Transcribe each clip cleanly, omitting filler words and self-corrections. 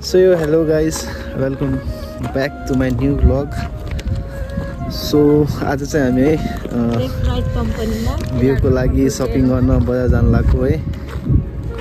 So hello guys, welcome back to my new vlog. So आज चाहिँ हामी है भिउको लागि शपिङ गर्न बजार जान लाग्यो है।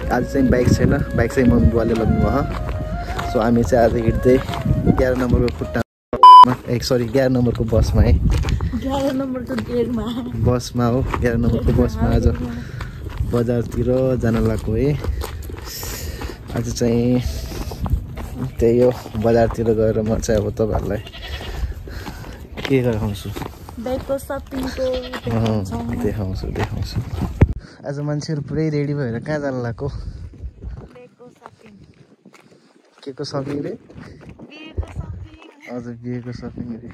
आज चाहिँ बाइक छैन, बाइक चाहिँ मम्मी बुवाले लग्नु भयो। सो हामी चाहिँ आज हिँड्दै 11 नम्बरको खुट्टामा 11 नम्बरको बसमा है। 11 नम्बरको गेटमा बसमा हो, 11 नम्बरको बसमा आज बजारतिर जान लाग्यो है। आज चाहिँ त्यही हो, बजारतिर गएर म चाहिँ अब तपाईहरुलाई के गराउँछु, बाइकको शपिङको देखाउँछु। आज मान्छेहरु पुरै रेडी भएर कहाँ जान लाग्यो? बाइकको शपिङ। केको शपिङ रे? बिहेको शपिङ। हजुर, बिहेको शपिङ रे।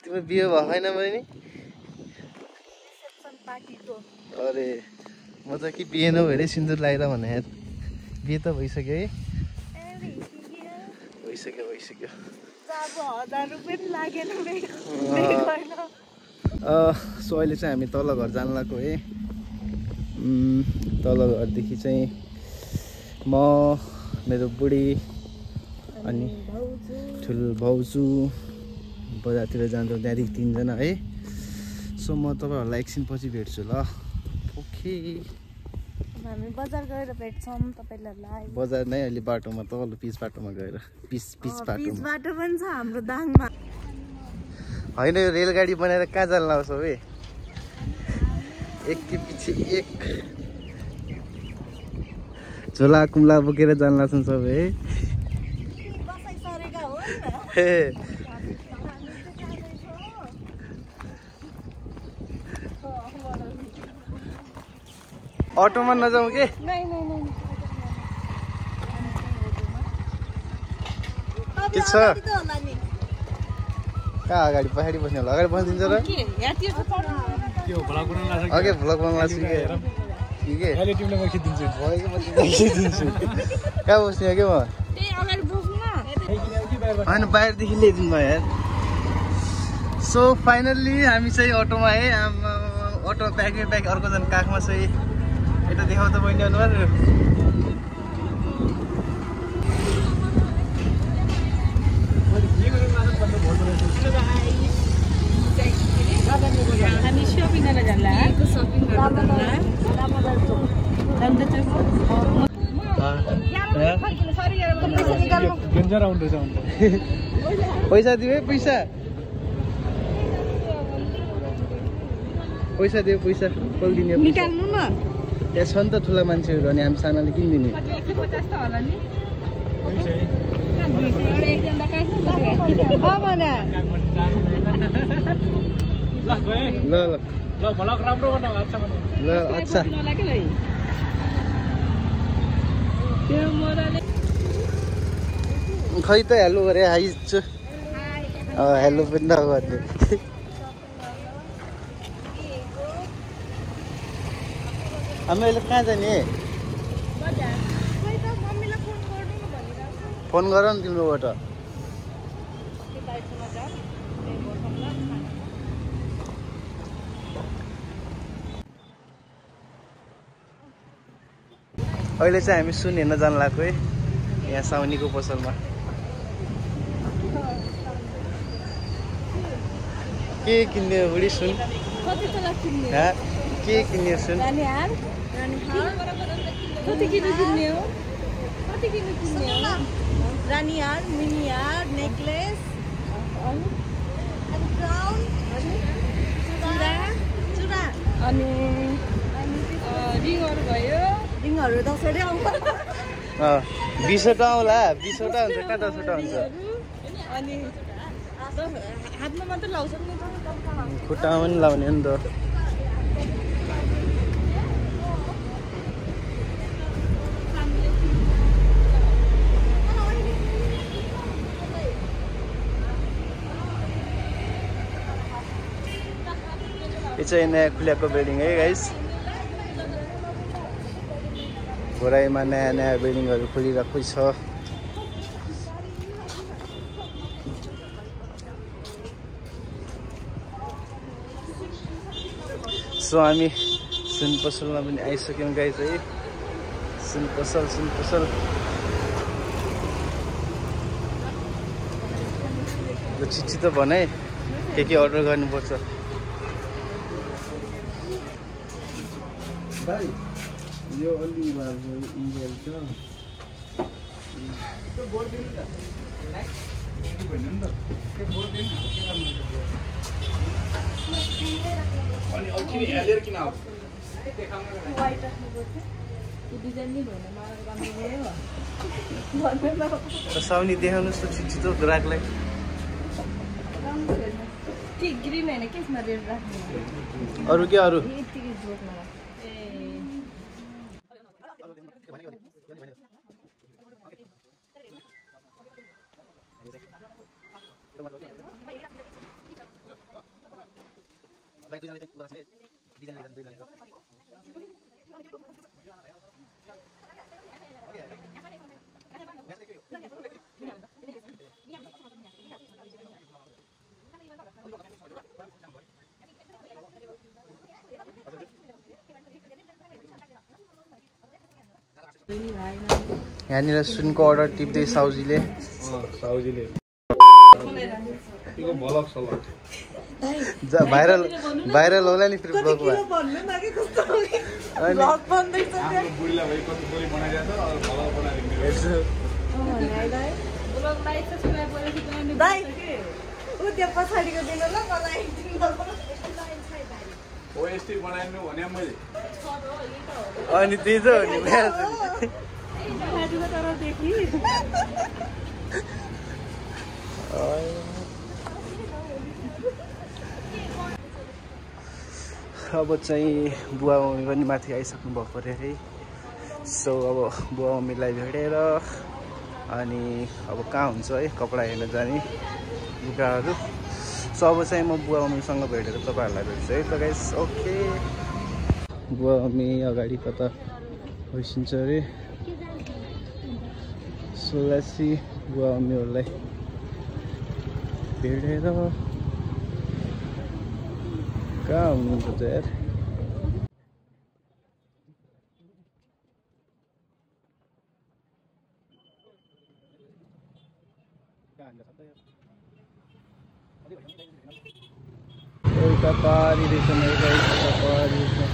तिम्रो बिहे भयो हैन बहिनी? रिसेप्सन पार्टीको। अरे म त कि बिहे नभएर सिन्दुर लगाएर भने यार बिहे त भइसक्यो है। भइसक्यो। अब 1000 रुपैयाँ लागेन मेरो। सो अहिले चाहिँ हामी तल घर जान लाग्यो है। तल घरदेखि चाहिँ म, मेरो बुढी अनि ठुलो भाउजू बजारतिर जान्छौँ। त्यहाँदेखि 3 जना है। सो म तपाईहरुलाई एकछिन पछि भेट्छु ल। ओके, हामी बजार गएर भेट्छौँ तपाईहरुलाई। बजार नै अहिले बाटोमा, तल पिच बाटोमा गएर पिच बाटोमा। पिच बाटो पनि छ हाम्रो दाङमा। हैन, यो रेलगाडी बनाएर कहाँ जान लाग्छ बे? एक के पछि एक झोला कुम्ला बोकेर जान लाग्छन् सबै है। बसाइ सरेका हो नि। अटोमा नजाउँ के? नहीं। के छ? कहाँ अगाडि पछाडि बस्ने होला? अगाडि बस्दिन्छ र? अघि भ्लग बनाउन लाग्छु के? कहाँ बस्ने हो के म? होइन, बाहिरदेखि ल्याइदिनु भयो यार। सो फाइनल्ली हामी चाहिँ अटोमा है। अटो ब्याग अर्कोजना काखमा चाहिँ यता देखाउ त बहिनी अनुहार। हामी शपिङ गर्न जाला। पैसा दियो है, पैसा दियो, पैसा कल दिने निकाल्नु न। त्यहाँ छ नि त ठुला मान्छेहरू, अनि हामी सानाले किन दिने? ल अच्छा। खै त हेलो गरे आइछु। हेलो पनि नगर्ने। हामी अहिले कहाँ जाने? फोन गर न तिम्रोबाट। अहिले चाहिँ हामी सुन हेर्न जान लाग्यो है, यहाँ साउनीको पसलमा। के किन्ने हो बुढी? सुन के किन्ने सुन? रानी हार, मिनी हार, नेकलेस, क्राउन, चुरा अनि रिङहरु भयो। रिङहरु 10वटा आउँछ। 20वटा आउला। 20वटा हुन्छ, कहाँ 10वटा हुन्छ? अनि हातमा मात्र लाउँछ नि त, खुट्टामा पनि लाउने हो नि त। यो चाहिँ नयाँ खुलेको बिल्डिङ है गाइस। घोराइमा नयाँ बिल्डिङहरू खोलिरहेको छ। सो हामी सुन पसलमा पनि आइसक्यौँ गाइस है। सुन पसल ल छिटो भन है के अर्डर गर्नुपर्छ भाइ यो अलि भएको इन्जेल छ त्यो बोर्ड दिनु त भन्नु नि त त्यो बोर्ड दिनु अनि अघि हेलेर किन आउ वाइट राख्नुपर्छ त्यो डिजाइन नि भएन मलाई राम्रो भयो भन्नु साउनी देखाउनुस् त छिटो ग्राहकलाई के ग्रीन हैन के यसमा रेड राख्नु अरु के अरु यतिकै जोड्नु यहाँनिर सुनको अर्डर टिप्दै साउजीले भाइरल होला नि फेरि ब्लगमा पछाडिको दिनु ल मलाई अनि त्यही त हो नि अब चाहिँ बुवा मम्मी पनि माथि आइसक्नु भएको अरे है सो अब बुवा मम्मीलाई भेटेर अनि अब कहाँ हुन्छ है कपडा हेर्न जाने लुगाहरू सो अब चाहिँ म बुवा मम्मीसँग भेटेर तपाईँहरूलाई भेट्छु है त गाइस ओके बुवा मम्मी अगाडि कता होइसिन्छ अरे सो लेट्स सी बुवा मम्मीहरूलाई भेटेर कहाँ हुनुहुन्छ त यार एउटा पारी रहेछ मेरो एउटा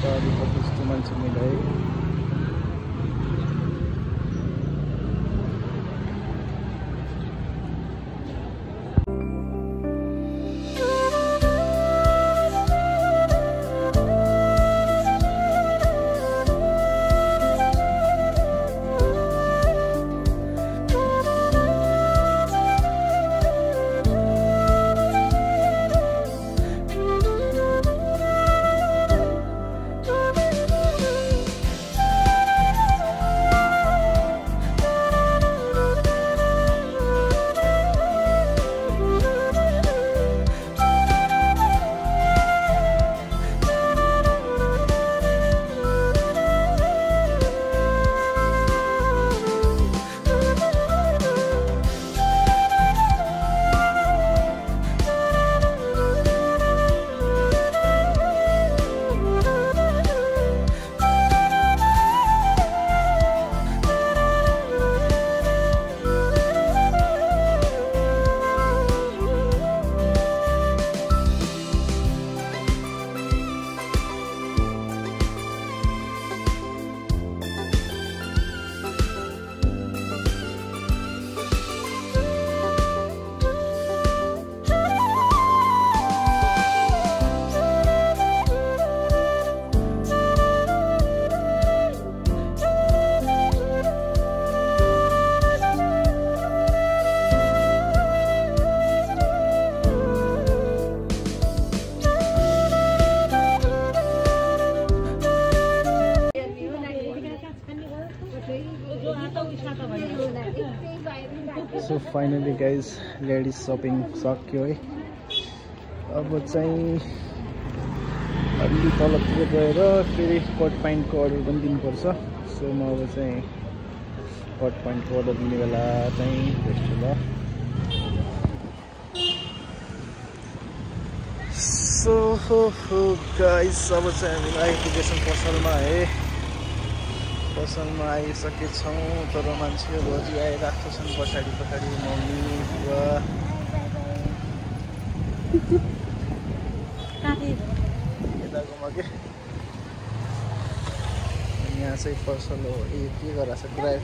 पारी कस्तो मान्छे मिलाइ so finally guys ladies shopping सक्यो है अब चाहिँ अलि तलतिर गएर फेरि कट प्यान्टको अर्डर पनि दिनुपर्छ सो म अब चाहिँ कट प्यान्टको अर्डर दिने बेला चाहिँ भेट्छु ल सो गाइज अब चाहिँ हामी आइपुगेछौँ पसलमा है पसलमा आइसकेछौँ तर मान्छेहरू अझै आइरहेको छन् पछाडि मम्मी बुवा यताकोमा के यहाँ चाहिँ पसल हो के गरेर छ drive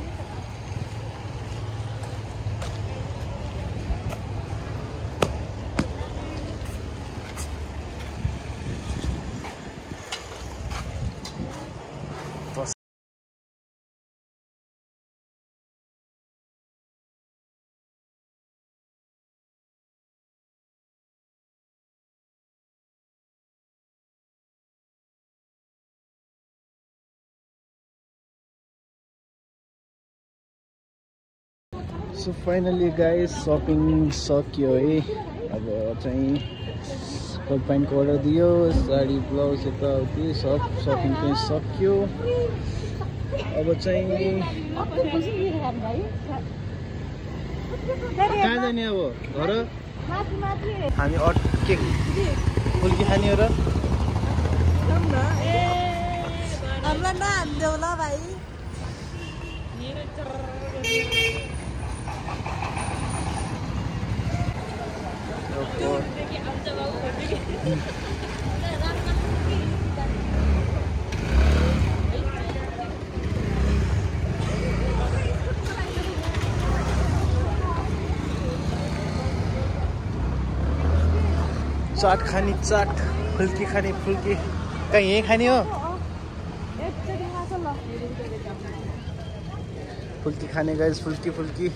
so finally guys shopping सक्यो है अब चाहिँ कोट प्यान्टको अर्डर दियो साडी ब्लाउज यताउति सब सपिङ पनि सक्यो अब चाहिँ कहाँ जाने अब घर हामी के फुल्की खाने हो र हामीलाई नहान्देऊ ल भाइ चाट खाने चाट फुल्की खाने फुल्की कहाँ यहीँ खाने हो फुल्की खाने गाइस फुल्की फुल्की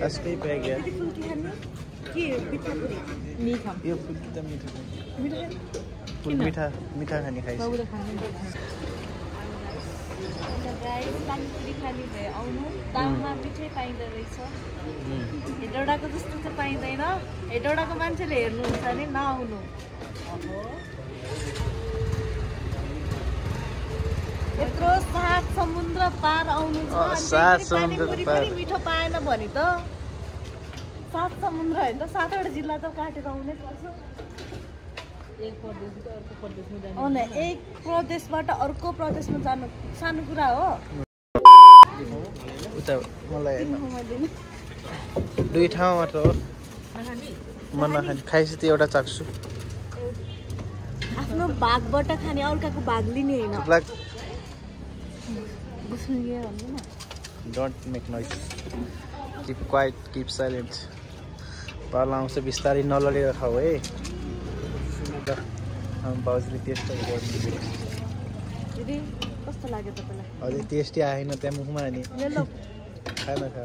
अस्कै प्याक यार यो फुल्की त मिठो मिठा खाने खाइस पानीपुरी खाने भए आउनु दाममा मिठै पाइँदो रहेछ हेटौडाको जस्तो चाहिँ पाइँदैन हेटौडाको मान्छेले हेर्नुहुन्छ भने नआउनु यत्रो 7 समुद्र पार आउनु छ पानीपुरी पनि मिठो पाएन भने त 7 समुद्र होइन त 7वटा जिल्ला त काटेर आउनै पर्छ एक प्रदेशबाट अर्को प्रदेशमा जानु सानो कुरा हो उता मलाई दुई ठाउँ मात्र हो म नखाने खाइसु त्यो एउटा चाख्छु आफ्नो भागबाट खाने अर्काको भाग लिने होइन don't make noise keep quite keep silent पाला आउँछ बिस्तारै नलडेर खाऊ है बाउजूले टेस्टहरू गर्नु कस्तो लाग्यो तपाईँलाई अझै टेस्टी आएन त्यहाँ मुखमा अनि खान खा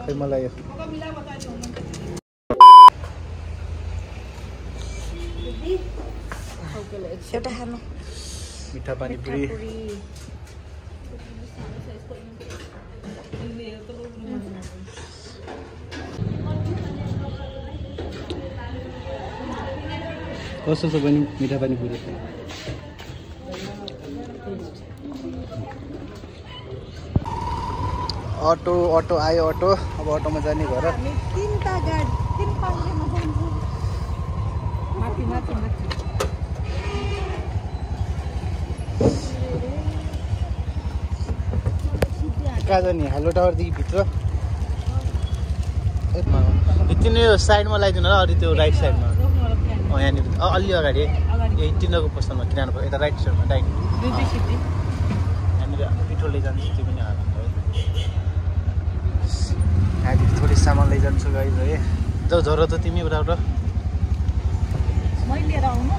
खै मलाई एउटा खानु मिठा पानी पुरी कस्तो छ पनि मिठा पानी पुरी अटो आयो अटो अब अटोमा जाने घर तीनटा गाडी तीन पाङ्ग्रेमा जान्छु माथि माथि माथि कहाँ जाने हेलो टावरदेखि भित्र यति नै साइडमा लगाइदिनु होला अरू त्यो राइट साइडमा यहाँनिर अलि अगाडि यही तिनीहरूको पसलमा किराना यता राइट साइडमा डाइरेक्ट यहाँनिर पिठो लैजान्छु त्यो पनि हाल्नु यहाँदेखि थोरै सामान लैजान्छु गाइज है जाऊ झरो त तिमी उता लिएर आउनु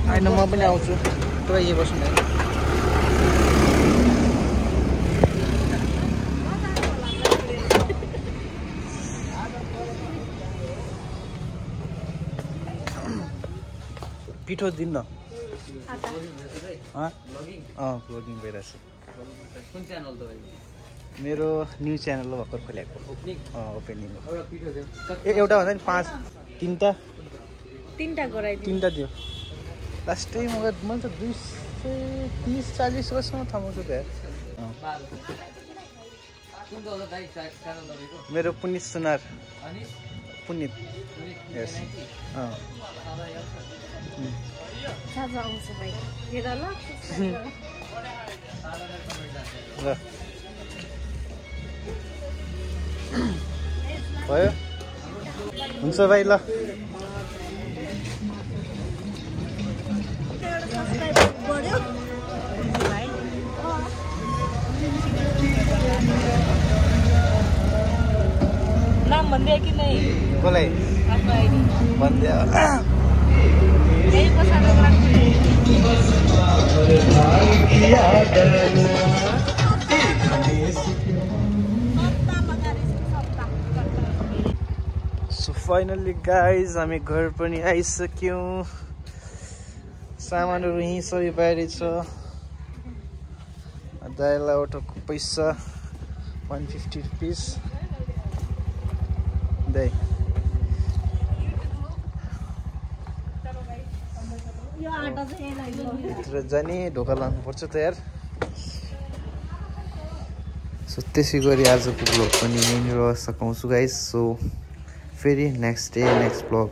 होइन म पनि आउँछु पुरा यही बस्नु पिठो दिन्न भ्लगिङ भइरहेछ कुन च्यानल त मेरो न्यु च्यानल हो भर्खर खोलेको ओपनिङ एउटा भन्दा नि 5 तीनटा गराइदिनु तीनटा दियो लास्टै मैले त 230-40 वर्षसम्म थमाउँछु त मेरो पुनित सुनार पुनित यस साँझ आउँछु भाइ हेर ल ल भयो हुन्छ भाइ ल नाम भन्दियो कि नै कसलाई आफ्नो आइडी भन्दियो यही पछाडि सो फाइनल्ली गाइज हामी घर पनि आइसक्यौँ सामानहरू यहीँ सबै बाहिर छ दाइलाई अटोको पैसा 150 रुपिस दाइ यो आटा चाहिँ भित्र जाने ढोका लानुपर्छ त यार सो त्यसै गरी आजको ब्लग पनि यहीँनिर सघाउँछु गाइज सो फेरि नेक्स्ट डे नेक्स्ट ब्लग